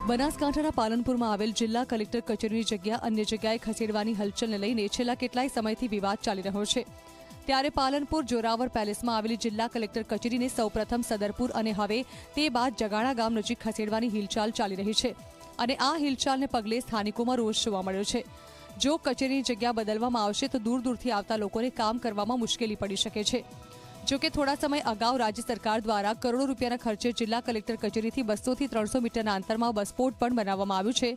બનાસકાંઠાના પાલનપુરમાં આવેલ જિલ્લા કલેક્ટર કચેરીની જગ્યા અન્ય જગ્યાએ ખસેડવાની હલચલને લઈને છેલ્લા કેટલાય સમયથી વિવાદ ચાલી રહ્યો છે। ત્યારે પાલનપુર જોરાવર પેલેસમાં આવેલી જિલ્લા કલેક્ટર કચેરીને સૌપ્રથમ સદરપુર અને હવે તે બાદ જગાણા ગામ નજીક ખસેડવાની હિલચાલ ચાલી રહી છે અને આ હિલચાલને પગલે સ્થાનિકોમાં રોષ જોવા મળ્યો છે। જો કચેરીની જગ્યા બદલવામાં આવશે તો દૂર દૂરથી આવતા લોકોને કામ કરવામાં મુશ્કેલી પડી શકે છે। જો કે થોડા સમય અગાઉ રાજ્ય સરકાર દ્વારા કરોડો રૂપિયાના ખર્ચે જિલ્લા કલેક્ટર કચેરીથી 200 થી 300 મીટરના અંતરમાં બસપોર્ટ પણ બનાવવામાં આવ્યું છે,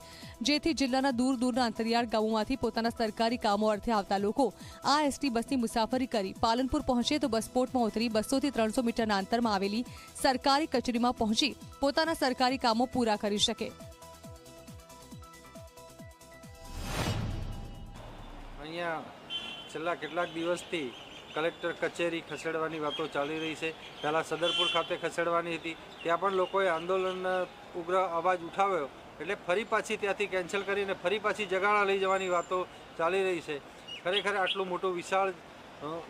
જેથી જિલ્લાના દૂરના અંતરિયાળ ગામોમાંથી પોતાના સરકારી કામો અર્થે આવતા લોકો આ એસટી બસની મુસાફરી કરી પાલનપુર પહોંચે તો બસપોર્ટમાં ઉતરી 200 થી 300 મીટરના અંતરમાં આવેલી સરકારી કચેરીમાં પહોંચી પોતાના સરકારી કામો પૂરા કરી શકે। અહીંયા છેલ્લા કેટલાક દિવસથી કલેક્ટર કચેરી ખસેડવાની વાતો ચાલી રહી છે। પહેલાં સદરપુર ખાતે ખસેડવાની હતી, ત્યાં પણ લોકોએ આંદોલન ઉગ્ર અવાજ ઉઠાવ્યો એટલે ફરી પાછી ત્યાંથી કેન્સલ કરીને ફરી પાછી જગાણા લઈ જવાની વાતો ચાલી રહી છે। ખરેખર આટલું મોટું વિશાળ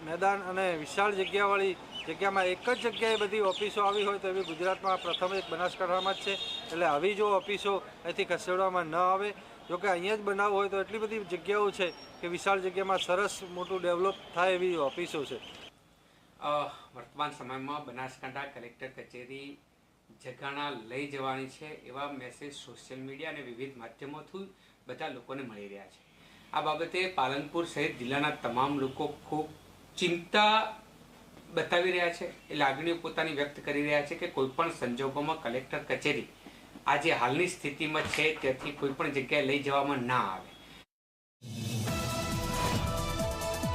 મેદાન અને વિશાળ જગ્યાવાળી જગ્યામાં એક જ જગ્યાએ બધી ઓફિસો આવી હોય તો એવી ગુજરાતમાં પ્રથમ એક બનાસકાંઠામાં જ છે। એટલે આવી જો ઓફિસો અહીંથી ખસેડવામાં ન આવે, જોકે અહીંયા જ બનાવવું હોય તો એટલી બધી જગ્યાઓ છે કે વિશાળ જગ્યામાં સરસ મોટું ડેવલપ થાય એવી ઓફિસો છે। વર્તમાન સમયમાં બનાસકાંઠા કલેક્ટર કચેરી જગાણા લઈ જવાની છે એવા મેસેજ સોશિયલ મીડિયા અને વિવિધ માધ્યમોથી બધા લોકોને મળી રહ્યા છે। આ બાબતે પાલનપુર સહિત જિલ્લાના તમામ લોકો ખૂબ ચિંતા બતાવી રહ્યા છે, એ લાગણીઓ પોતાની વ્યક્ત કરી રહ્યા છે કે કોઈપણ સંજોગોમાં કલેક્ટર કચેરી આ જે હાલની સ્થિતિમાં છે ત્યાંથી કોઈપણ જગ્યાએ લઈ જવામાં ના આવે।